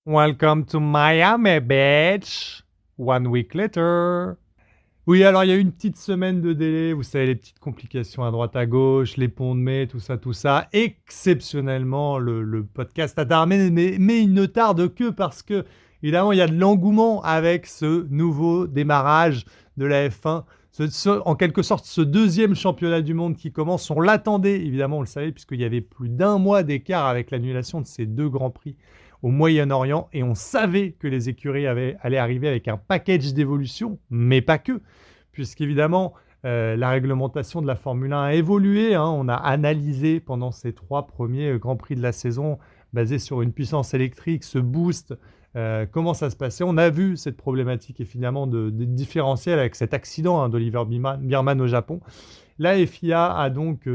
Welcome to Miami, bitch. 1 week later. Oui, alors il y a eu une petite semaine de délai, vous savez, les petites complications à droite à gauche, les ponts de mai, tout ça, tout ça. Exceptionnellement, le podcast a tardé, mais il ne tarde que parce que, évidemment, il y a de l'engouement avec ce nouveau démarrage de la F1. En quelque sorte, ce deuxième championnat du monde qui commence, on l'attendait, évidemment, on le savait, puisqu'il y avait plus d'un mois d'écart avec l'annulation de ces deux grands prix au Moyen-Orient, et on savait que les écuries allaient arriver avec un package d'évolution, mais pas que, puisqu'évidemment, la réglementation de la Formule 1 a évolué. On a analysé pendant ces 3 premiers Grands Prix de la saison, basés sur une puissance électrique, ce boost, comment ça se passait. On a vu cette problématique, évidemment, de différentiel avec cet accident d'Oliver Biermann au Japon. La FIA a donc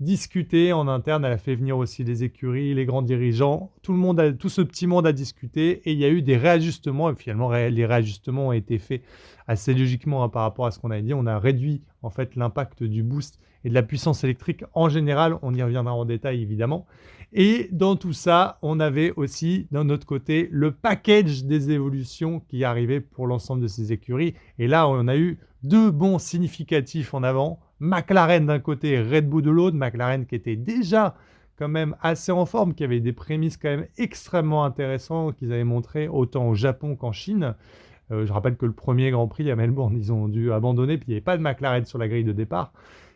discuté en interne, elle a fait venir aussi les écuries, les grands dirigeants, tout ce petit monde a discuté et il y a eu des réajustements et finalement les réajustements ont été faits assez logiquement par rapport à ce qu'on avait dit. On a réduit en fait l'impact du boost et de la puissance électrique en général, on y reviendra en détail évidemment. Et dans tout ça, on avait aussi d'un autre côté le package des évolutions qui arrivait pour l'ensemble de ces écuries. Et là, on a eu 2 bons significatifs en avant. McLaren d'un côté, Red Bull de l'autre. McLaren qui était déjà quand même assez en forme, qui avait des prémices quand même extrêmement intéressantes qu'ils avaient montré autant au Japon qu'en Chine. Je rappelle que le premier Grand Prix à Melbourne, ils ont dû abandonner, puis il n'y avait pas de McLaren sur la grille de départ.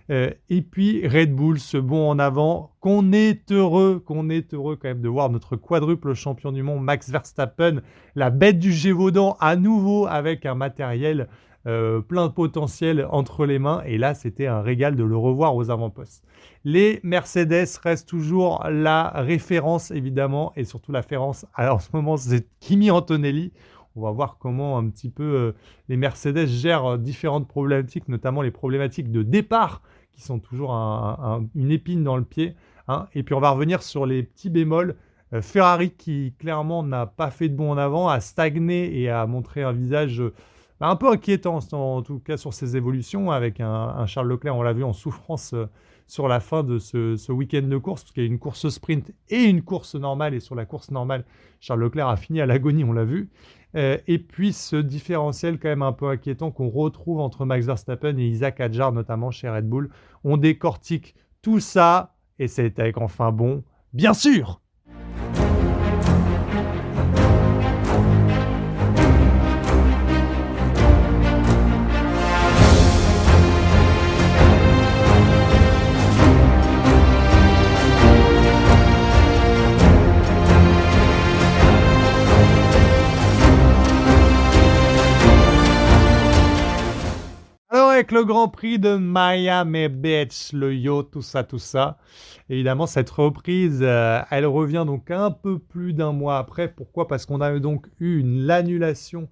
Et puis Red Bull, ce bond en avant, qu'on est heureux quand même de voir notre quadruple champion du monde, Max Verstappen, la bête du Gévaudan, à nouveau avec un matériel plein de potentiel entre les mains. Et là, c'était un régal de le revoir aux avant-postes. Les Mercedes restent toujours la référence, évidemment, et surtout la référence. Alors, en ce moment, c'est Kimi Antonelli. On va voir comment un petit peu les Mercedes gèrent différentes problématiques, notamment les problématiques de départ, qui sont toujours une épine dans le pied. Et puis on va revenir sur les petits bémols. Ferrari, qui clairement n'a pas fait de bond en avant, a stagné et a montré un visage un peu inquiétant, en tout cas sur ses évolutions, avec un Charles Leclerc, on l'a vu en souffrance sur la fin de ce week-end de course, parce qu'il y a une course sprint et une course normale, et sur la course normale, Charles Leclerc a fini à l'agonie, on l'a vu. Et puis ce différentiel quand même un peu inquiétant qu'on retrouve entre Max Verstappen et Isaac Hadjar, notamment chez Red Bull. On décortique tout ça, et c'est avec enfin bon, bien sûr. Alors avec le Grand Prix de Miami Beach, le yacht, tout ça, évidemment cette reprise, elle revient donc un peu plus d'un mois après. Pourquoi ? Parce qu'on a donc eu l'annulation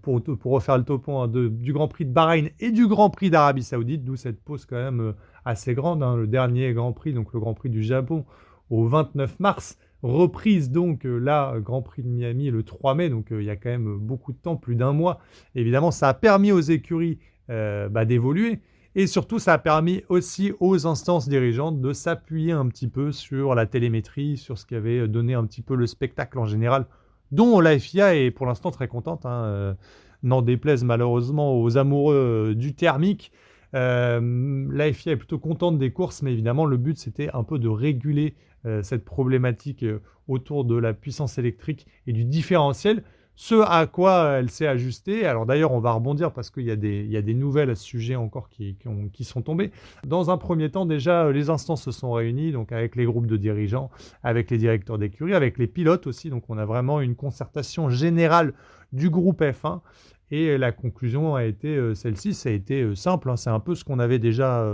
pour refaire le topo du Grand Prix de Bahreïn et du Grand Prix d'Arabie Saoudite, d'où cette pause quand même assez grande. Le dernier Grand Prix, donc le Grand Prix du Japon, au 29 mars. Reprise donc là, Grand Prix de Miami le 3 mai, donc il y a quand même beaucoup de temps, plus d'un mois. Évidemment, ça a permis aux écuries d'évoluer. Et surtout, ça a permis aussi aux instances dirigeantes de s'appuyer un petit peu sur la télémétrie, sur ce qui avait donné un petit peu le spectacle en général, dont la FIA est pour l'instant très contente, n'en déplaise malheureusement aux amoureux du thermique. La FIA est plutôt contente des courses, mais évidemment, le but, c'était un peu de réguler cette problématique autour de la puissance électrique et du différentiel, ce à quoi elle s'est ajustée. Alors d'ailleurs, on va rebondir parce qu'il y a des nouvelles à ce sujet encore qui sont tombées. Dans un premier temps, déjà, les instances se sont réunies, donc avec les groupes de dirigeants, avec les directeurs d'écurie, avec les pilotes aussi. Donc on a vraiment une concertation générale du groupe F1. Et la conclusion a été celle-ci, ça a été simple. C'est un peu ce qu'on avait déjà,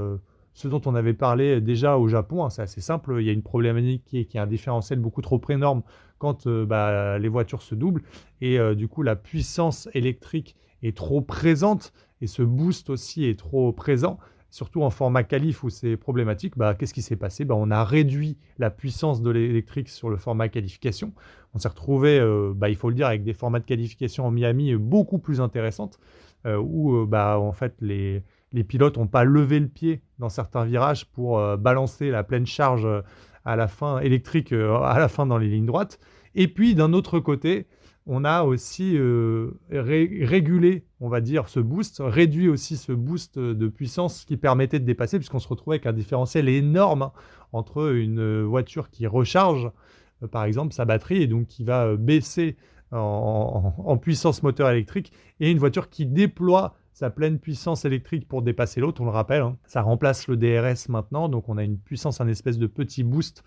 ce dont on avait parlé déjà au Japon. C'est assez simple. Il y a une problématique qui est un différentiel beaucoup trop énorme quand les voitures se doublent. Et du coup, la puissance électrique est trop présente et ce boost aussi est trop présent, surtout en format qualif où c'est problématique. Qu'est-ce qui s'est passé ? On a réduit la puissance de l'électrique sur le format qualification. On s'est retrouvé, il faut le dire, avec des formats de qualification en Miami beaucoup plus intéressantes, où en fait les pilotes n'ont pas levé le pied dans certains virages pour balancer la pleine charge à la fin électrique, à la fin dans les lignes droites. Et puis d'un autre côté, on a aussi régulé, on va dire, ce boost, réduit aussi ce boost de puissance qui permettait de dépasser, puisqu'on se retrouvait avec un différentiel énorme entre une voiture qui recharge, par exemple, sa batterie, et donc qui va baisser en puissance moteur électrique, et une voiture qui déploie sa pleine puissance électrique pour dépasser l'autre, on le rappelle, hein. Ça remplace le DRS maintenant, donc on a une puissance, un espèce de petit boost,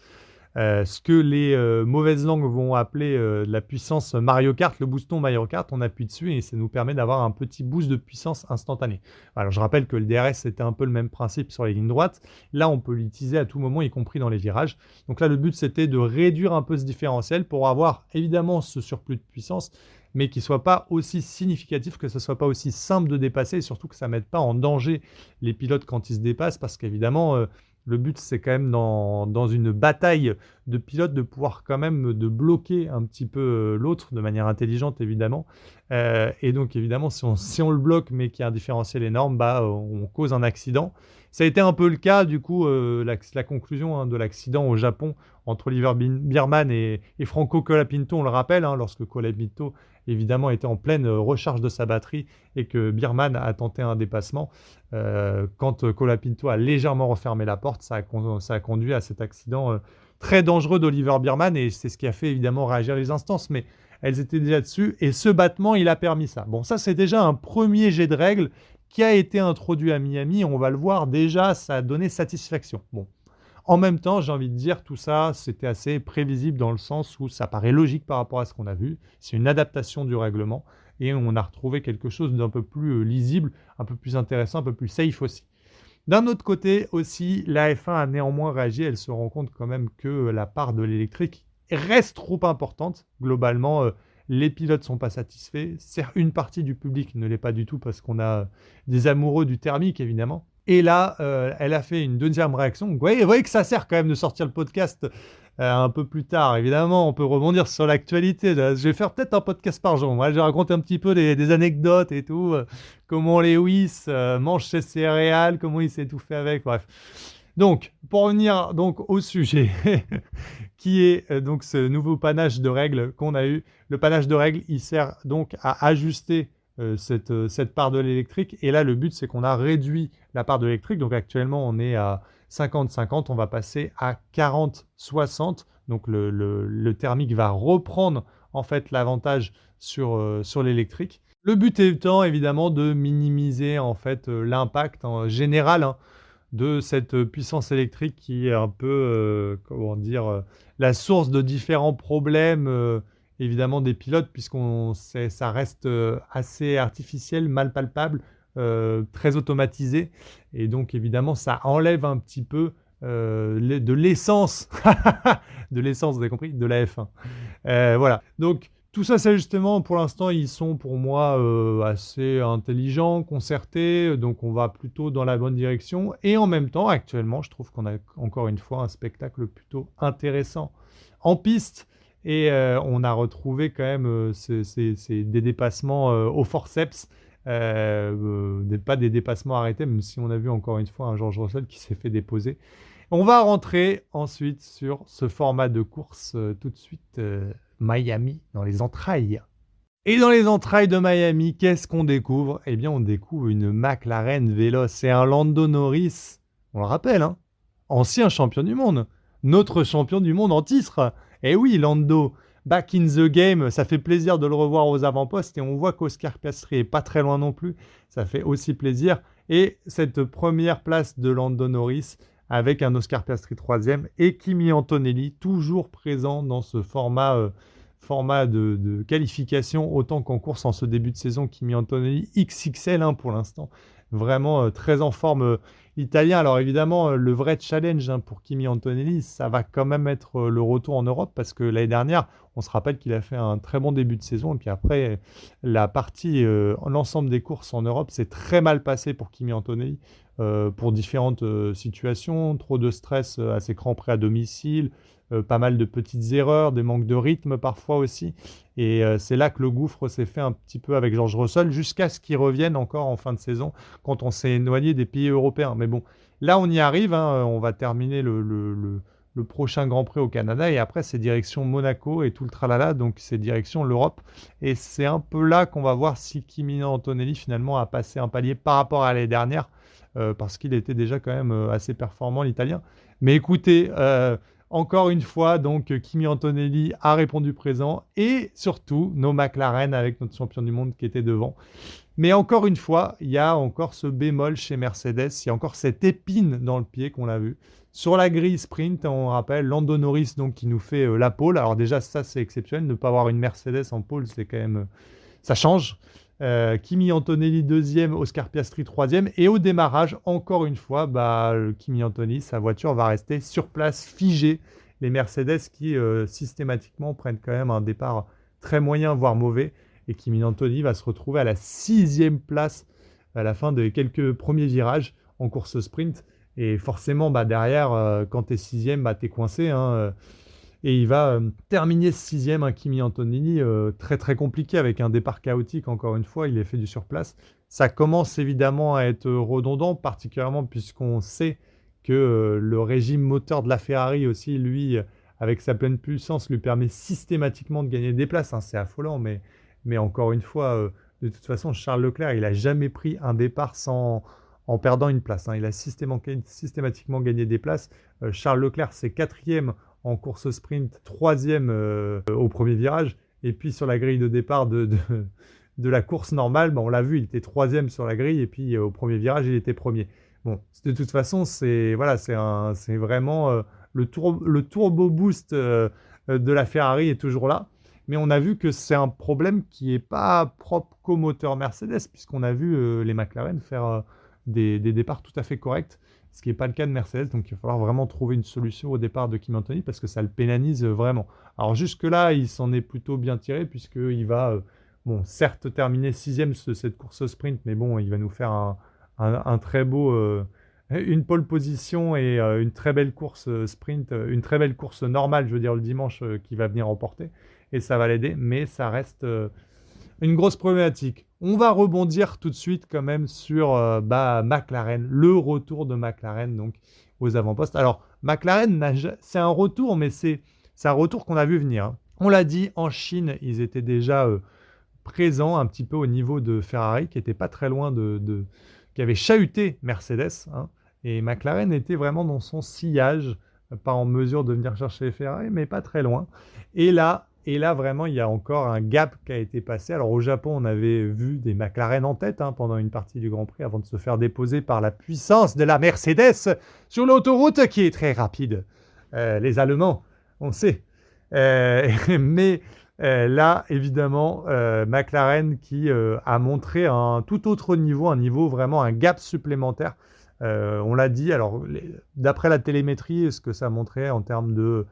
ce que les mauvaises langues vont appeler la puissance Mario Kart, le booston Mario Kart, on appuie dessus et ça nous permet d'avoir un petit boost de puissance instantané. Alors je rappelle que le DRS c'était un peu le même principe sur les lignes droites, là on peut l'utiliser à tout moment, y compris dans les virages. Donc là le but c'était de réduire un peu ce différentiel pour avoir évidemment ce surplus de puissance, mais qui ne soit pas aussi significatif, que ce ne soit pas aussi simple de dépasser, et surtout que ça ne mette pas en danger les pilotes quand ils se dépassent, parce qu'évidemment, le but, c'est quand même dans une bataille de pilotes de pouvoir quand même de bloquer un petit peu l'autre de manière intelligente, évidemment. Et donc, évidemment, si on le bloque, mais qu'il y a un différentiel énorme, bah, on cause un accident. Ça a été un peu le cas, du coup, la conclusion de l'accident au Japon entre Oliver Biermann et Franco Colapinto, on le rappelle, hein, lorsque Colapinto, évidemment, était en pleine recharge de sa batterie et que Biermann a tenté un dépassement. Quand Colapinto a légèrement refermé la porte, ça a conduit à cet accident très dangereux d'Oliver Biermann, et c'est ce qui a fait évidemment réagir les instances, mais elles étaient déjà dessus, et ce battement, il a permis ça. Bon, ça c'est déjà un premier jet de règles qui a été introduit à Miami, on va le voir, déjà ça a donné satisfaction. Bon. En même temps, j'ai envie de dire, tout ça, c'était assez prévisible dans le sens où ça paraît logique par rapport à ce qu'on a vu. C'est une adaptation du règlement et on a retrouvé quelque chose d'un peu plus lisible, un peu plus intéressant, un peu plus safe aussi. D'un autre côté aussi, la F1 a néanmoins réagi. Elle se rend compte quand même que la part de l'électrique reste trop importante. Globalement, les pilotes ne sont pas satisfaits. Une partie du public ne l'est pas du tout parce qu'on a des amoureux du thermique, évidemment. Et là, elle a fait une deuxième réaction. Vous voyez que ça sert quand même de sortir le podcast un peu plus tard. Évidemment, on peut rebondir sur l'actualité. Je vais faire peut-être un podcast par jour. Moi, je vais raconter un petit peu des anecdotes et tout. Comment Lewis mange ses céréales, comment il s'est tout fait avec. Bref. Donc, pour revenir donc au sujet, qui est donc ce nouveau panache de règles qu'on a eu. Le panache de règles, il sert donc à ajuster cette part de l'électrique. Et là, le but, c'est qu'on a réduit la part de l'électrique. Donc actuellement, on est à 50-50. On va passer à 40-60. Donc le thermique va reprendre en fait l'avantage sur l'électrique. Le but étant évidemment de minimiser en fait l'impact général de cette puissance électrique qui est un peu, comment dire, la source de différents problèmes évidemment des pilotes, ça reste assez artificiel, mal palpable, très automatisé. Et donc, évidemment, ça enlève un petit peu de l'essence, de l'essence, vous avez compris, de la F1. Voilà. Donc, tout ça, c'est justement, pour l'instant, ils sont pour moi assez intelligents, concertés. Donc, on va plutôt dans la bonne direction. Et en même temps, actuellement, je trouve qu'on a encore une fois un spectacle plutôt intéressant en piste. Et on a retrouvé quand même des dépassements au forceps, pas des dépassements arrêtés, même si on a vu encore une fois un George Russell qui s'est fait déposer. On va rentrer ensuite sur ce format de course tout de suite, Miami, dans les entrailles. Et dans les entrailles de Miami, qu'est-ce qu'on découvre? Eh bien, on découvre une McLaren véloce et un Lando Norris, on le rappelle, hein, ancien champion du monde, notre champion du monde en titre. Et oui, Lando, back in the game, ça fait plaisir de le revoir aux avant-postes et on voit qu'Oscar Piastri est pas très loin non plus, ça fait aussi plaisir. Et cette première place de Lando Norris avec un Oscar Piastri 3e et Kimi Antonelli toujours présent dans ce format de qualification autant qu'en course en ce début de saison. Kimi Antonelli XXL pour l'instant, vraiment très en forme italien. Alors évidemment, le vrai challenge pour Kimi Antonelli, ça va quand même être le retour en Europe parce que l'année dernière, on se rappelle qu'il a fait un très bon début de saison et puis après, l'ensemble des courses en Europe s'est très mal passé pour Kimi Antonelli pour différentes situations, trop de stress à ses crampes à domicile, pas mal de petites erreurs, des manques de rythme parfois aussi. Et c'est là que le gouffre s'est fait un petit peu avec George Russell jusqu'à ce qu'il revienne encore en fin de saison quand on s'est éloigné des pays européens. Mais bon, là on y arrive, on va terminer le le prochain Grand Prix au Canada, et après c'est direction Monaco et tout le tralala, donc c'est direction l'Europe. Et c'est un peu là qu'on va voir si Kimi Antonelli finalement a passé un palier par rapport à l'année dernière, parce qu'il était déjà quand même assez performant l'Italien. Mais écoutez, encore une fois, donc Kimi Antonelli a répondu présent, et surtout nos McLaren avec notre champion du monde qui était devant. Mais encore une fois, il y a encore ce bémol chez Mercedes, il y a encore cette épine dans le pied qu'on l'a vu. Sur la grille sprint, on rappelle Lando Norris donc, qui nous fait la pole. Alors déjà, ça c'est exceptionnel, ne pas avoir une Mercedes en pole, c'est quand même... ça change. Kimi Antonelli deuxième, Oscar Piastri troisième. Et au démarrage, encore une fois, Kimi Antonelli, sa voiture va rester sur place, figée. Les Mercedes qui systématiquement prennent quand même un départ très moyen, voire mauvais. Et Kimi Antonelli va se retrouver à la 6e place à la fin des quelques premiers virages en course sprint. Et forcément, derrière, quand tu es 6e, tu es coincé. Hein, et il va terminer 6e, un Kimi Antonelli, très très compliqué avec un départ chaotique, encore une fois, il est fait du surplace. Ça commence évidemment à être redondant, particulièrement puisqu'on sait que le régime moteur de la Ferrari aussi, lui, avec sa pleine puissance, lui permet systématiquement de gagner des places. Hein. C'est affolant, mais encore une fois, de toute façon, Charles Leclerc, il n'a jamais pris un départ en perdant une place. Hein. Il a systématiquement gagné des places. Charles Leclerc, c'est 4e en course sprint, 3e au premier virage. Et puis sur la grille de départ de la course normale, on l'a vu, il était 3e sur la grille. Et puis au premier virage, il était premier. Bon, de toute façon, c'est vraiment le turbo boost de la Ferrari est toujours là. Mais on a vu que c'est un problème qui n'est pas propre qu'au moteur Mercedes, puisqu'on a vu les McLaren faire des départs tout à fait corrects, ce qui n'est pas le cas de Mercedes. Donc il va falloir vraiment trouver une solution au départ de Kimi Antonelli, parce que ça le pénalise vraiment. Alors jusque-là, il s'en est plutôt bien tiré, puisqu'il va, certes terminer 6e de cette course sprint, mais bon, il va nous faire un très beau... une pole position et une très belle course sprint, une très belle course normale, je veux dire, le dimanche, qui va venir remporter. Et ça va l'aider, mais ça reste une grosse problématique. On va rebondir tout de suite quand même sur McLaren, le retour de McLaren donc aux avant-postes. Alors, McLaren, c'est un retour, mais c'est un retour qu'on a vu venir. Hein. On l'a dit, en Chine, ils étaient déjà présents un petit peu au niveau de Ferrari, qui n'était pas très loin qui avait chahuté Mercedes. Hein, et McLaren était vraiment dans son sillage, pas en mesure de venir chercher Ferrari, mais pas très loin. Et là, vraiment, il y a encore un gap qui a été passé. Alors, au Japon, on avait vu des McLaren en tête pendant une partie du Grand Prix avant de se faire déposer par la puissance de la Mercedes sur l'autoroute qui est très rapide. Les Allemands, on sait. Mais là, évidemment, McLaren qui a montré un tout autre niveau, un niveau vraiment, un gap supplémentaire. On l'a dit, alors, d'après la télémétrie, ce que ça montrait en termes de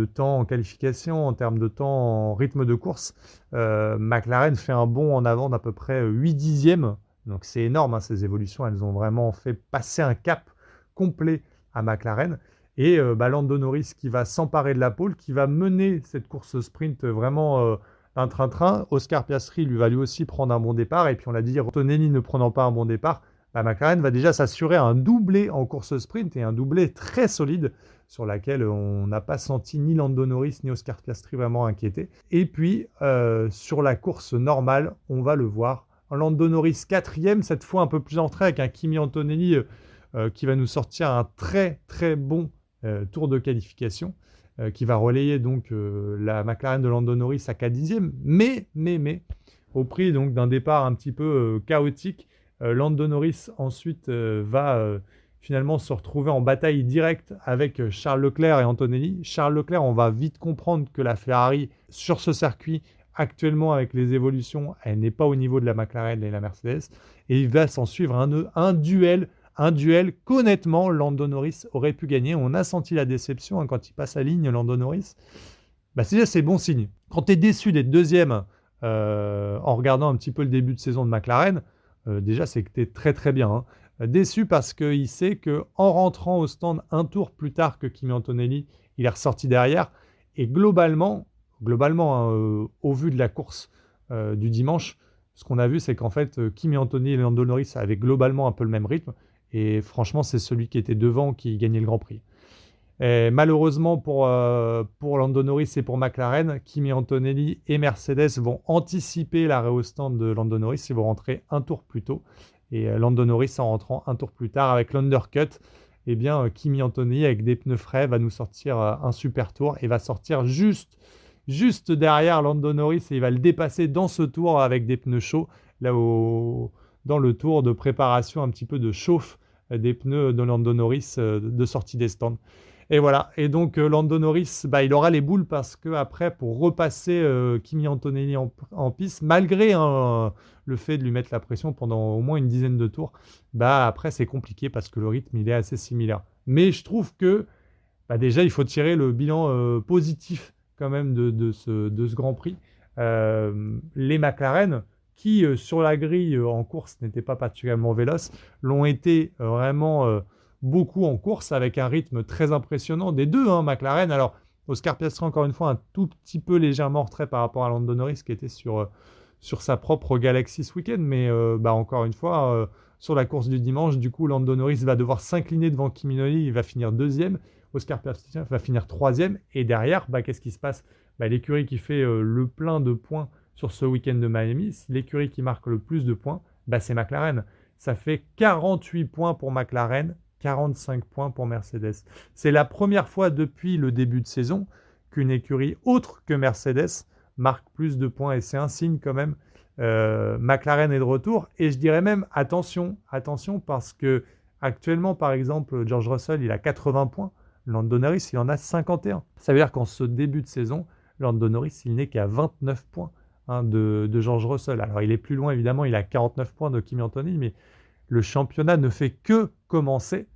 temps en qualification, en termes de temps en rythme de course, McLaren fait un bond en avant d'à peu près 8 dixièmes. Donc c'est énorme, hein, ces évolutions, elles ont vraiment fait passer un cap complet à McLaren. Et Lando Norris qui va s'emparer de la pole, qui va mener cette course sprint vraiment un train-train. Oscar Piastri lui va lui aussi prendre un bon départ. Et puis on l'a dit, Antonelli ne prenant pas un bon départ, McLaren va déjà s'assurer un doublé en course sprint, et un doublé très solide sur laquelle on n'a pas senti ni Lando Norris ni Oscar Piastri vraiment inquiétés. Et puis sur la course normale, on va le voir, Lando Norris 4e, cette fois un peu plus entré, avec un Kimi Antonelli qui va nous sortir un très très bon tour de qualification, qui va relayer donc la McLaren de Lando Norris à 4 dixièmes, mais au prix donc d'un départ un petit peu chaotique. Lando Norris ensuite va finalement se retrouver en bataille directe avec Charles Leclerc et Antonelli. Charles Leclerc, on va vite comprendre que la Ferrari, sur ce circuit, actuellement avec les évolutions, elle n'est pas au niveau de la McLaren et la Mercedes. Et il va s'en suivre un duel qu'honnêtement, Lando Norris aurait pu gagner. On a senti la déception quand il passe la ligne, Lando Norris. C'est bon signe. Quand tu es déçu d'être deuxième en regardant un petit peu le début de saison de McLaren, déjà c'est que tu es très très bien. Hein. Déçu parce qu'il sait qu'en rentrant au stand un tour plus tard que Kimi Antonelli, il est ressorti derrière. Et globalement au vu de la course du dimanche, ce qu'on a vu, c'est qu'en fait, Kimi Antonelli et Lando Norris avaient globalement un peu le même rythme. Et franchement, c'est celui qui était devant qui gagnait le Grand Prix. Et malheureusement pour Lando Norris et pour McLaren, Kimi Antonelli et Mercedes vont anticiper l'arrêt au stand de Lando Norris. Ils vont rentrer un tour plus tôt. Et Lando Norris, en rentrant un tour plus tard avec l'undercut, eh bien, Kimi Antonelli, avec des pneus frais, va nous sortir un super tour et va sortir juste derrière Lando Norris et il va le dépasser dans ce tour avec des pneus chauds, dans le tour de préparation un petit peu de chauffe des pneus de Lando Norris de sortie des stands. Et voilà. Et donc, Lando Norris, il aura les boules parce que après, pour repasser Kimi Antonelli en piste, malgré le fait de lui mettre la pression pendant au moins une dizaine de tours, après, c'est compliqué parce que le rythme, il est assez similaire. Mais je trouve que déjà, il faut tirer le bilan positif quand même de ce Grand Prix. Les McLaren, qui sur la grille en course n'étaient pas particulièrement véloces, l'ont été vraiment beaucoup en course avec un rythme très impressionnant des deux, hein, McLaren. Alors, Oscar Piastri, encore une fois, un tout petit peu légèrement en retrait par rapport à Lando Norris qui était sur sa propre galaxie ce week-end. Mais encore une fois, sur la course du dimanche, du coup, Lando Norris va devoir s'incliner devant Kimi Antonelli. Il va finir deuxième. Oscar Piastri va finir troisième. Et derrière, qu'est-ce qui se passe? L'écurie qui fait le plein de points sur ce week-end de Miami, l'écurie qui marque le plus de points, c'est McLaren. Ça fait 48 points pour McLaren, 45 points pour Mercedes. C'est la première fois depuis le début de saison qu'une écurie autre que Mercedes marque plus de points. Et c'est un signe quand même. McLaren est de retour. Et je dirais même, attention, parce que actuellement, par exemple, George Russell, il a 80 points. Lando Norris, il en a 51. Ça veut dire qu'en ce début de saison, Lando Norris, il n'est qu'à 29 points de George Russell. Alors, il est plus loin, évidemment, il a 49 points de Kimi Antonelli, mais le championnat ne fait que commencer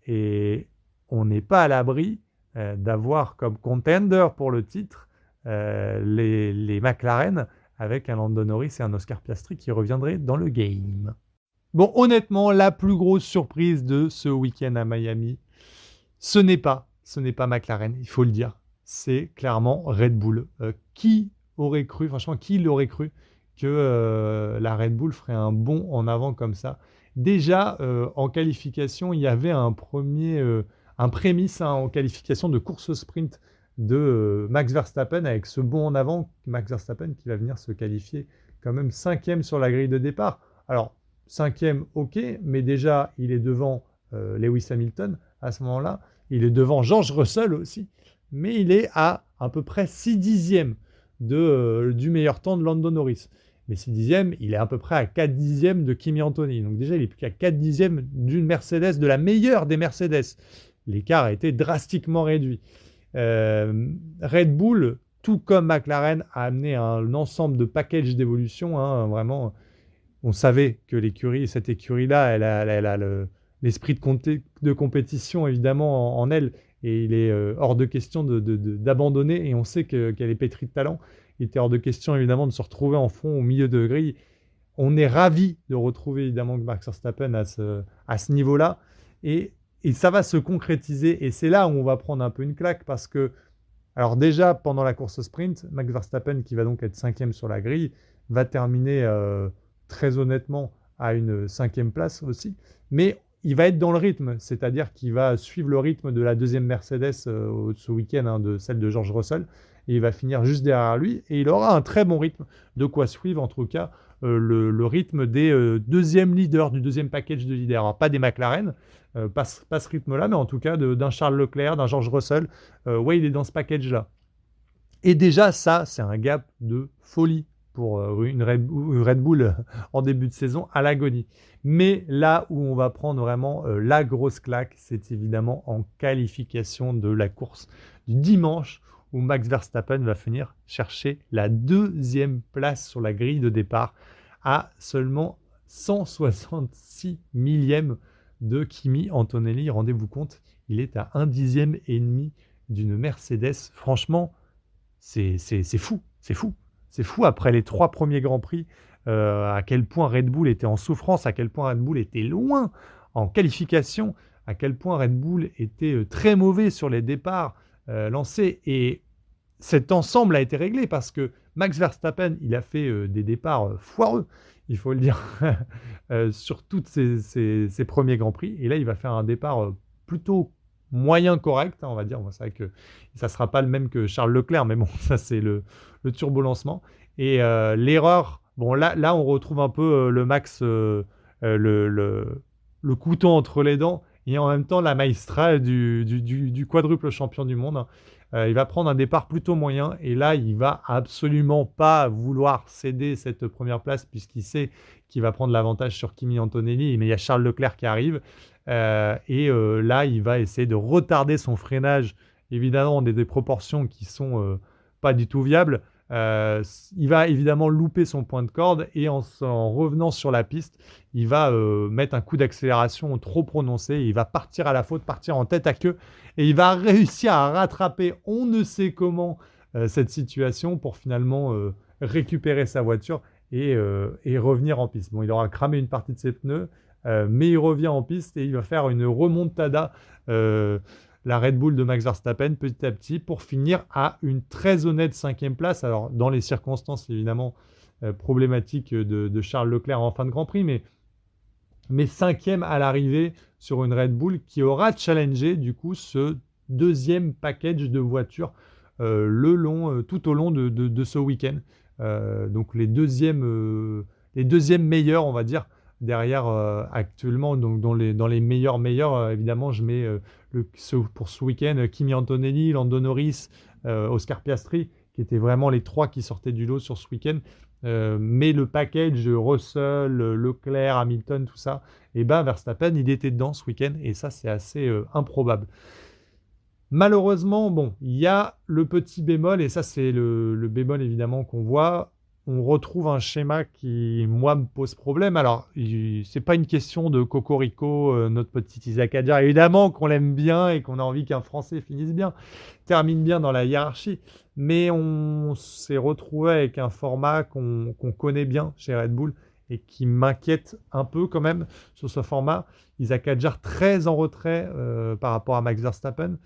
et on n'est pas à l'abri d'avoir comme contender pour le titre les McLaren avec un Lando Norris et un Oscar Piastri qui reviendraient dans le game. Bon, honnêtement, la plus grosse surprise de ce week-end à Miami, ce n'est pas McLaren, il faut le dire. C'est clairement Red Bull. Qui l'aurait cru que la Red Bull ferait un bond en avant comme ça? Déjà, en qualification, il y avait un prémisse en qualification de course sprint de Max Verstappen avec ce bond en avant. Max Verstappen qui va venir se qualifier quand même 5e sur la grille de départ. Alors, 5e, ok, mais déjà, il est devant Lewis Hamilton à ce moment-là. Il est devant George Russell aussi, mais il est à peu près 6 dixièmes du meilleur temps de Lando Norris. Mais 6 dixièmes, il est à peu près à 4 dixièmes de Kimi Antonelli. Donc déjà, il est plus qu'à 4 dixièmes d'une Mercedes, de la meilleure des Mercedes. L'écart a été drastiquement réduit. Red Bull, tout comme McLaren, a amené un ensemble de packages d'évolution. Vraiment, on savait que cette écurie-là, elle a l'esprit de compétition évidemment en elle. Et il est hors de question d'abandonner. Et on sait qu'elle est pétrie de talent. Il était hors de question évidemment de se retrouver en fond au milieu de grille. On est ravis de retrouver évidemment Max Verstappen à ce niveau-là. Et ça va se concrétiser. Et c'est là où on va prendre un peu une claque parce que, alors déjà, pendant la course sprint, Max Verstappen, qui va donc être 5e sur la grille, va terminer très honnêtement à une 5e place aussi. Mais il va être dans le rythme, c'est-à-dire qu'il va suivre le rythme de la deuxième Mercedes ce week-end, de celle de George Russell, et il va finir juste derrière lui, et il aura un très bon rythme, de quoi suivre en tout cas le rythme des deuxièmes leaders, du deuxième package de leaders. Alors, pas des McLaren, pas ce rythme-là, mais en tout cas d'un Charles Leclerc, d'un George Russell, il est dans ce package-là. Et déjà, ça, c'est un gap de folie pour une Red Bull en début de saison à l'agonie. Mais là où on va prendre vraiment la grosse claque, c'est évidemment en qualification de la course du dimanche où Max Verstappen va venir chercher la 2e place sur la grille de départ à seulement 166 millièmes de Kimi Antonelli. Rendez-vous compte, il est à 1 dixième et demi d'une Mercedes. Franchement, c'est fou, c'est fou. C'est fou après les 3 premiers Grands Prix, à quel point Red Bull était en souffrance, à quel point Red Bull était loin en qualification, à quel point Red Bull était très mauvais sur les départs lancés. Et cet ensemble a été réglé parce que Max Verstappen, il a fait des départs foireux, il faut le dire, sur tous ses premiers Grands Prix. Et là, il va faire un départ plutôt moyen correct, hein, on va dire. Bon, c'est vrai que ça ne sera pas le même que Charles Leclerc, mais bon, ça c'est le turbolancement. Et l'erreur, bon là on retrouve un peu le Max, euh, le, le, le couteau entre les dents, et en même temps la maestra du quadruple champion du monde, hein. Il va prendre un départ plutôt moyen, et là il va absolument pas vouloir céder cette première place, puisqu'il sait qu'il va prendre l'avantage sur Kimi Antonelli, mais il y a Charles Leclerc qui arrive. Là, il va essayer de retarder son freinage, évidemment, des proportions qui sont pas du tout viables. Il va évidemment louper son point de corde, et en revenant sur la piste, il va mettre un coup d'accélération trop prononcé. Il va partir à la faute, partir en tête à queue, et il va réussir à rattraper, on ne sait comment, cette situation pour finalement récupérer sa voiture et revenir en piste. Bon, il aura cramé une partie de ses pneus, mais il revient en piste et il va faire une remontada, la Red Bull de Max Verstappen, petit à petit, pour finir à une très honnête 5e place. Alors, dans les circonstances évidemment problématiques de Charles Leclerc en fin de Grand Prix, mais 5e à l'arrivée sur une Red Bull qui aura challengé du coup ce deuxième package de voitures tout au long de ce week-end. Donc les deuxièmes meilleurs, on va dire, derrière actuellement. Donc dans les meilleurs, évidemment, je mets pour ce week-end Kimi Antonelli, Lando Norris, Oscar Piastri, qui étaient vraiment les 3 qui sortaient du lot sur ce week-end. Mais le package Russell, Leclerc, Hamilton, tout ça, et ben Verstappen, il était dedans ce week-end, et ça c'est assez improbable. Malheureusement, bon, il y a le petit bémol, et ça c'est le bémol évidemment qu'on voit. On retrouve un schéma qui, moi, me pose problème. Alors, c'est pas une question de Cocorico, notre petit Isaac Hadjar. Évidemment qu'on l'aime bien et qu'on a envie qu'un Français finisse bien, termine bien dans la hiérarchie. Mais on s'est retrouvé avec un format qu'on connaît bien chez Red Bull et qui m'inquiète un peu quand même sur ce format. Isaac Hadjar très en retrait par rapport à Max Verstappen,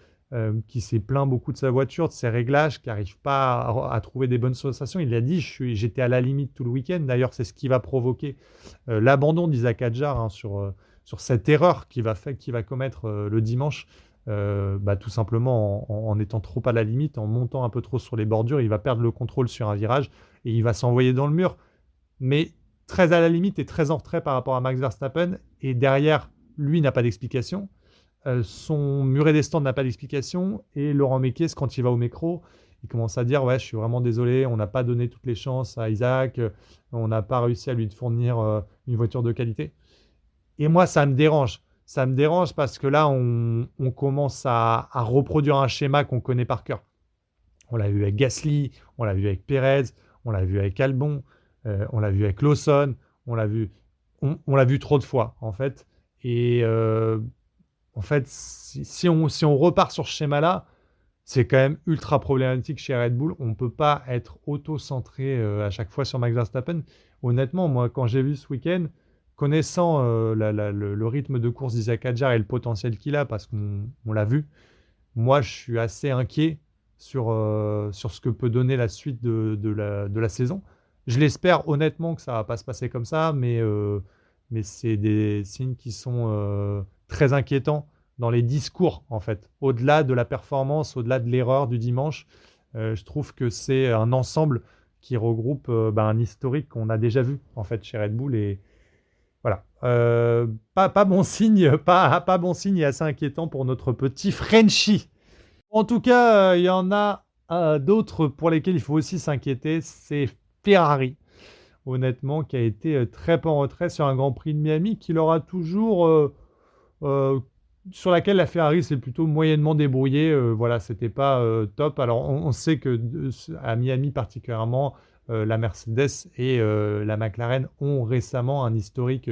qui s'est plaint beaucoup de sa voiture, de ses réglages, qui n'arrive pas à trouver des bonnes sensations. Il a dit, j'étais à la limite tout le week-end. D'ailleurs, c'est ce qui va provoquer l'abandon d'Isaac Hadjar, hein, sur cette erreur qu'il va commettre le dimanche. Tout simplement en étant trop à la limite, en montant un peu trop sur les bordures, il va perdre le contrôle sur un virage et il va s'envoyer dans le mur. Mais très à la limite et très en retrait par rapport à Max Verstappen. Et derrière, lui n'a pas d'explication. Son muret des stands n'a pas d'explication, et Laurent Mekies, quand il va au micro, il commence à dire ouais, je suis vraiment désolé, on n'a pas donné toutes les chances à Isaac, on n'a pas réussi à lui fournir une voiture de qualité. Et moi, ça me dérange. Ça me dérange parce que là, on commence à reproduire un schéma qu'on connaît par cœur. On l'a vu avec Gasly, on l'a vu avec Perez, on l'a vu avec Albon, on l'a vu avec Lawson, on l'a vu trop de fois en fait. Et en fait, si on repart sur ce schéma-là, c'est quand même ultra problématique chez Red Bull. On ne peut pas être auto-centré à chaque fois sur Max Verstappen. Honnêtement, moi, quand j'ai vu ce week-end, connaissant le rythme de course d'Isaac Hadjar et le potentiel qu'il a, parce qu'on l'a vu, moi, je suis assez inquiet sur ce que peut donner la suite de la saison. Je l'espère honnêtement que ça ne va pas se passer comme ça, mais c'est des signes qui sont très inquiétants dans les discours, en fait. Au-delà de la performance, au-delà de l'erreur du dimanche, je trouve que c'est un ensemble qui regroupe un historique qu'on a déjà vu, en fait, chez Red Bull. Et voilà. Pas bon signe, pas bon signe et assez inquiétant pour notre petit Frenchie. En tout cas, il y en a d'autres pour lesquels il faut aussi s'inquiéter. C'est Ferrari, honnêtement, qui a été très peu en retrait sur un Grand Prix de Miami, qui l'aura toujours... sur laquelle la Ferrari s'est plutôt moyennement débrouillée. Voilà, c'était pas top. Alors, on sait que à Miami particulièrement, la Mercedes et la McLaren ont récemment un historique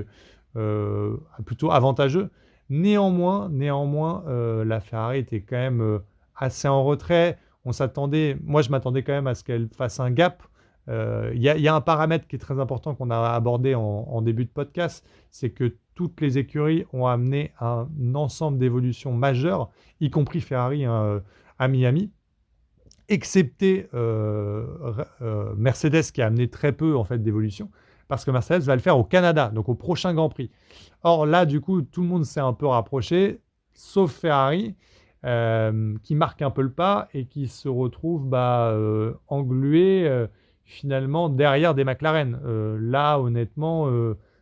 plutôt avantageux. Néanmoins, la Ferrari était quand même assez en retrait. Moi, je m'attendais quand même à ce qu'elle fasse un gap. Y a un paramètre qui est très important qu'on a abordé en début de podcast, c'est que toutes les écuries ont amené un ensemble d'évolutions majeures, y compris Ferrari, hein, à Miami, excepté Mercedes qui a amené très peu en fait d'évolution, parce que Mercedes va le faire au Canada, donc au prochain Grand Prix. Or là, du coup, tout le monde s'est un peu rapproché, sauf Ferrari. qui marque un peu le pas et qui se retrouve englué finalement derrière des McLaren. Là, honnêtement,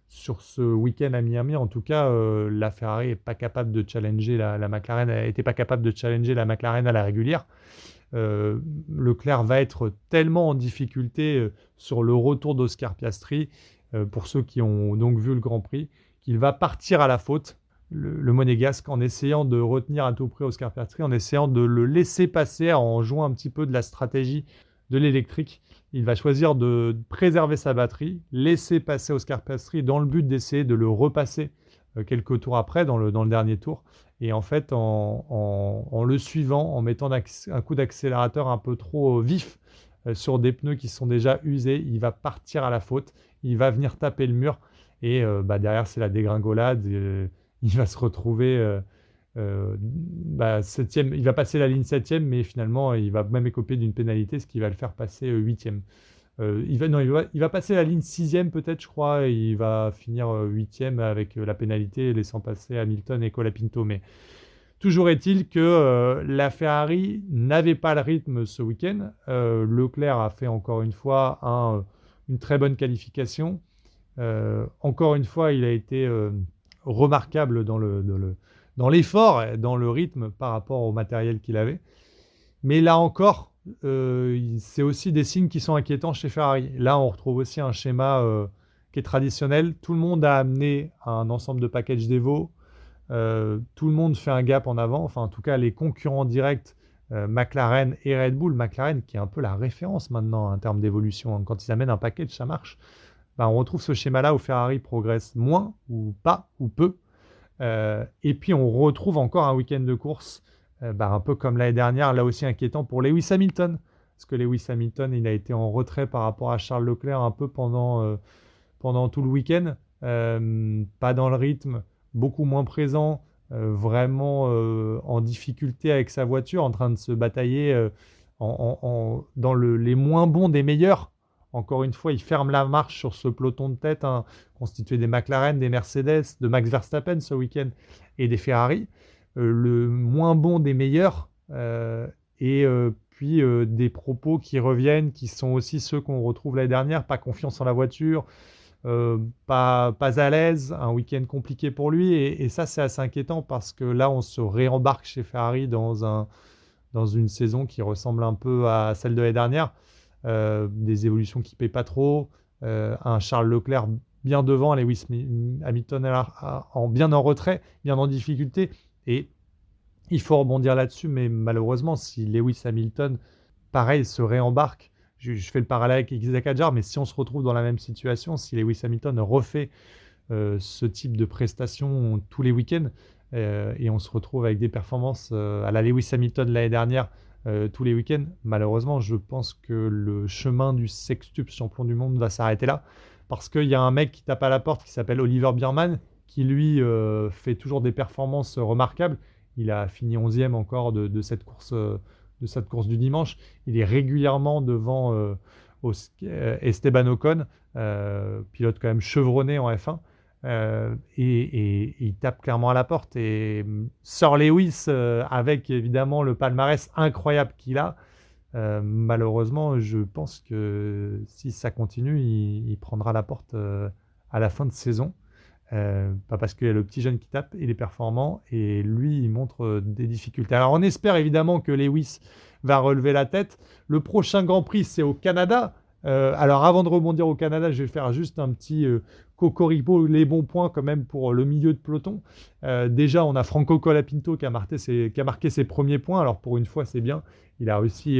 sur ce week-end à Miami, en tout cas, la Ferrari est pas capable de challenger la McLaren, elle n'était pas capable de challenger la McLaren à la régulière. Euh, Leclerc va être tellement en difficulté sur le retour d'Oscar Piastri, pour ceux qui ont donc vu le Grand Prix, qu'il va partir à la faute, le Monégasque, en essayant de retenir à tout prix Oscar Piastri, en essayant de le laisser passer, en jouant un petit peu de la stratégie de l'électrique. Il va choisir de préserver sa batterie, laisser passer Oscar Piastri dans le but d'essayer de le repasser quelques tours après, dans le dernier tour. Et en fait, en le suivant, en mettant un coup d'accélérateur un peu trop vif sur des pneus qui sont déjà usés, il va partir à la faute, il va venir taper le mur. Et derrière, c'est la dégringolade. Il va se retrouver septième. Il va passer la ligne septième, mais finalement, il va même écoper d'une pénalité, ce qui va le faire passer huitième. Il va passer la ligne sixième peut-être, je crois, et il va finir huitième avec la pénalité, laissant passer Hamilton et Colapinto. Mais toujours est-il que la Ferrari n'avait pas le rythme ce week-end. Leclerc a fait encore une fois une très bonne qualification. Encore une fois, il a été remarquable dans l'effort, dans le rythme par rapport au matériel qu'il avait. Mais là encore, c'est aussi des signes qui sont inquiétants chez Ferrari. Là, on retrouve aussi un schéma qui est traditionnel. Tout le monde a amené un ensemble de packages d'Evo. Tout le monde fait un gap en avant. Enfin, en tout cas, les concurrents directs, McLaren et Red Bull. McLaren qui est un peu la référence maintenant en termes d'évolution. Quand ils amènent un package, ça marche. On retrouve ce schéma-là où Ferrari progresse moins, ou pas, ou peu. Et puis, on retrouve encore un week-end de course un peu comme l'année dernière, là aussi inquiétant pour Lewis Hamilton. Parce que Lewis Hamilton, il a été en retrait par rapport à Charles Leclerc un peu pendant tout le week-end. Pas dans le rythme, beaucoup moins présent, vraiment en difficulté avec sa voiture, en train de se batailler dans les moins bons des meilleurs. Encore une fois, il ferme la marche sur ce peloton de tête, constitué des McLaren, des Mercedes, de Max Verstappen ce week-end et des Ferrari. Le moins bon des meilleurs, puis des propos qui reviennent, qui sont aussi ceux qu'on retrouve l'année dernière, pas confiance en la voiture, pas à l'aise, un week-end compliqué pour lui, et ça c'est assez inquiétant parce que là on se réembarque chez Ferrari dans une saison qui ressemble un peu à celle de l'année dernière, des évolutions qui ne paient pas trop, un Charles Leclerc bien devant, Lewis Hamilton bien en retrait, bien en difficulté. Et il faut rebondir là-dessus, mais malheureusement, si Lewis Hamilton, pareil, se réembarque, je fais le parallèle avec Isaac Hadjar, mais si on se retrouve dans la même situation, si Lewis Hamilton refait ce type de prestation tous les week-ends, et on se retrouve avec des performances à la Lewis Hamilton l'année dernière, tous les week-ends, malheureusement, je pense que le chemin du sextuple champion du monde va s'arrêter là, parce qu'il y a un mec qui tape à la porte qui s'appelle Oliver Biermann, qui lui fait toujours des performances remarquables. Il a fini 11e encore de cette course du dimanche. Il est régulièrement devant Esteban Ocon, pilote quand même chevronné en F1. Et il tape clairement à la porte. Et Sir Lewis, avec évidemment le palmarès incroyable qu'il a, malheureusement, je pense que si ça continue, il prendra la porte à la fin de saison. Pas parce qu'il y a le petit jeune qui tape, il est performant et lui il montre des difficultés. Alors on espère évidemment que Lewis va relever la tête. Le prochain Grand Prix c'est au Canada. Alors avant de rebondir au Canada, je vais faire juste un petit cocorico, les bons points quand même pour le milieu de peloton. Déjà on a Franco Colapinto qui a marqué ses premiers points. Alors pour une fois c'est bien, il a réussi,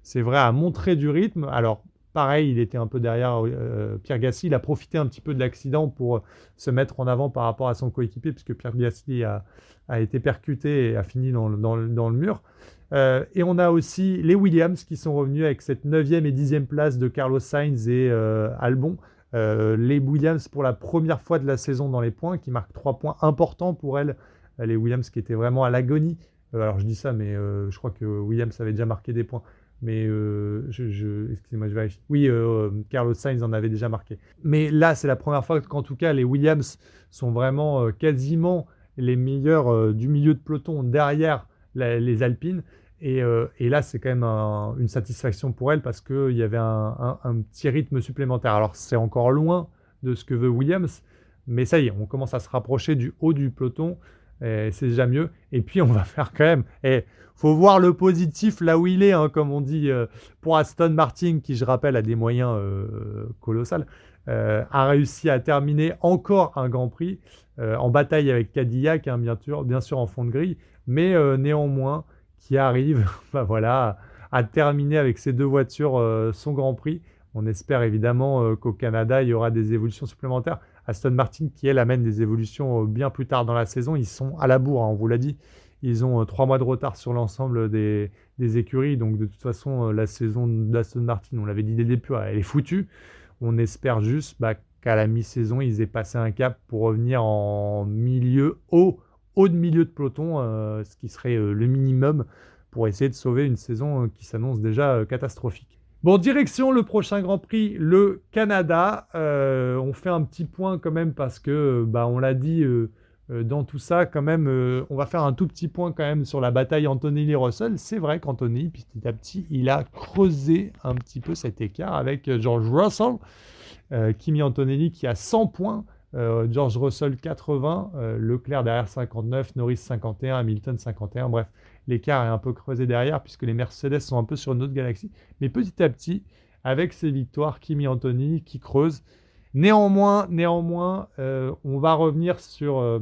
c'est vrai, à montrer du rythme. Alors pareil, il était un peu derrière Pierre Gasly. Il a profité un petit peu de l'accident pour se mettre en avant par rapport à son coéquipier, puisque Pierre Gasly a été percuté et a fini dans le mur. Et on a aussi les Williams qui sont revenus avec cette 9e et 10e place de Carlos Sainz et Albon. Les Williams pour la première fois de la saison dans les points, qui marquent 3 points importants pour elles. Les Williams qui étaient vraiment à l'agonie. Alors je dis ça, mais je crois que Williams avait déjà marqué des points. Mais excusez-moi, je vérifie. Oui, Carlos Sainz en avait déjà marqué. Mais là, c'est la première fois qu'en tout cas, les Williams sont vraiment quasiment les meilleurs du milieu de peloton derrière les Alpines. Et là, c'est quand même une satisfaction pour elle parce qu'il y avait un petit rythme supplémentaire. Alors, c'est encore loin de ce que veut Williams, mais ça y est, on commence à se rapprocher du haut du peloton. C'est déjà mieux. Et puis, on va faire quand même. Et faut voir le positif là où il est, hein, comme on dit, pour Aston Martin, qui, je rappelle, a des moyens colossaux, a réussi à terminer encore un Grand Prix en bataille avec Cadillac, hein, bien sûr en fond de grille, mais néanmoins qui arrive bah voilà, à terminer avec ces deux voitures son Grand Prix. On espère évidemment qu'au Canada, il y aura des évolutions supplémentaires. Aston Martin, qui elle amène des évolutions bien plus tard dans la saison, ils sont à la bourre, hein, on vous l'a dit. Ils ont 3 mois de retard sur l'ensemble des écuries. Donc de toute façon, la saison d'Aston Martin, on l'avait dit dès le début, elle est foutue. On espère juste qu'à la mi-saison, ils aient passé un cap pour revenir en haut de milieu de peloton, ce qui serait le minimum pour essayer de sauver une saison qui s'annonce déjà catastrophique. Bon, direction le prochain Grand Prix, le Canada. On fait un petit point quand même parce que, on l'a dit dans tout ça, quand même, on va faire un tout petit point quand même sur la bataille Antonelli-Russell. C'est vrai qu'Antonelli, petit à petit, il a creusé un petit peu cet écart avec George Russell. Kimi Antonelli qui a 100 points, George Russell 80, Leclerc derrière 59, Norris 51, Hamilton 51. Bref, l'écart est un peu creusé derrière puisque les Mercedes sont un peu sur une autre galaxie. Mais petit à petit, avec ces victoires, Kimi Antonelli qui creuse. Néanmoins, on va revenir sur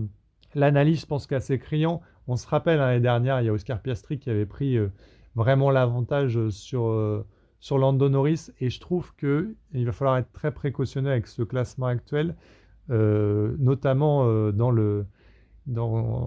l'analyse, je pense qu'assez criant. On se rappelle, l'année dernière, il y a Oscar Piastri qui avait pris vraiment l'avantage sur Lando Norris. Et je trouve qu'il va falloir être très précautionneux avec ce classement actuel, notamment dans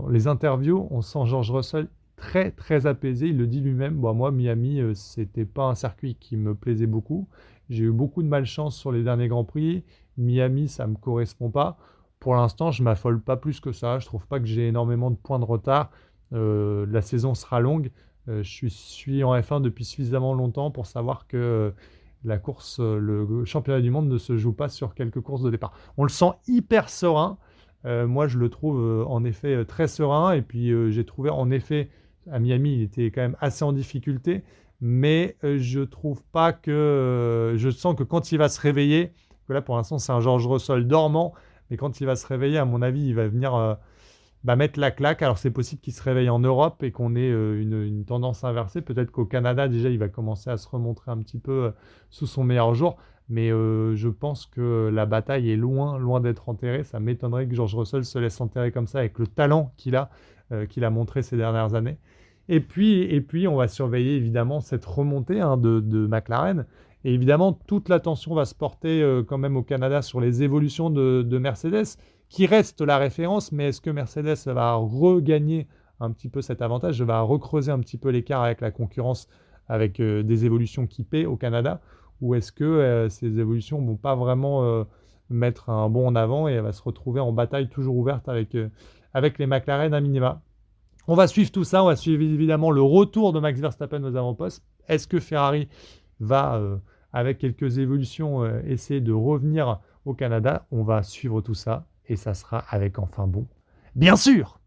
les interviews. On sent George Russell très très apaisé, il le dit lui-même. Bon, moi, Miami, c'était pas un circuit qui me plaisait beaucoup. J'ai eu beaucoup de malchance sur les derniers Grands Prix. Miami, ça me correspond pas. Pour l'instant, je m'affole pas plus que ça. Je trouve pas que j'ai énormément de points de retard. La saison sera longue. Je suis en F1 depuis suffisamment longtemps pour savoir que la course, le championnat du monde ne se joue pas sur quelques courses de départ. On le sent hyper serein. Moi, je le trouve en effet très serein. Et puis, j'ai trouvé en effet à Miami, il était quand même assez en difficulté. Mais je trouve pas que. Je sens que quand il va se réveiller, que là pour l'instant c'est un George Russell dormant, mais quand il va se réveiller, à mon avis, il va venir mettre la claque. Alors c'est possible qu'il se réveille en Europe et qu'on ait une tendance inversée. Peut-être qu'au Canada, déjà, il va commencer à se remontrer un petit peu sous son meilleur jour. Mais je pense que la bataille est loin d'être enterrée. Ça m'étonnerait que George Russell se laisse enterrer comme ça avec le talent qu'il a montré ces dernières années. Et puis, on va surveiller évidemment cette remontée de McLaren. Et évidemment, toute l'attention va se porter quand même au Canada sur les évolutions de Mercedes, qui reste la référence. Mais est-ce que Mercedes va regagner un petit peu cet avantage, va recreuser un petit peu l'écart avec la concurrence, avec des évolutions qui paient au Canada, ou est-ce que ces évolutions ne vont pas vraiment mettre un bond en avant et elle va se retrouver en bataille toujours ouverte avec les McLaren à minima? On va suivre tout ça, on va suivre évidemment le retour de Max Verstappen aux avant-postes. Est-ce que Ferrari va, avec quelques évolutions, essayer de revenir au Canada? On va suivre tout ça et ça sera avec enfin bon, bien sûr!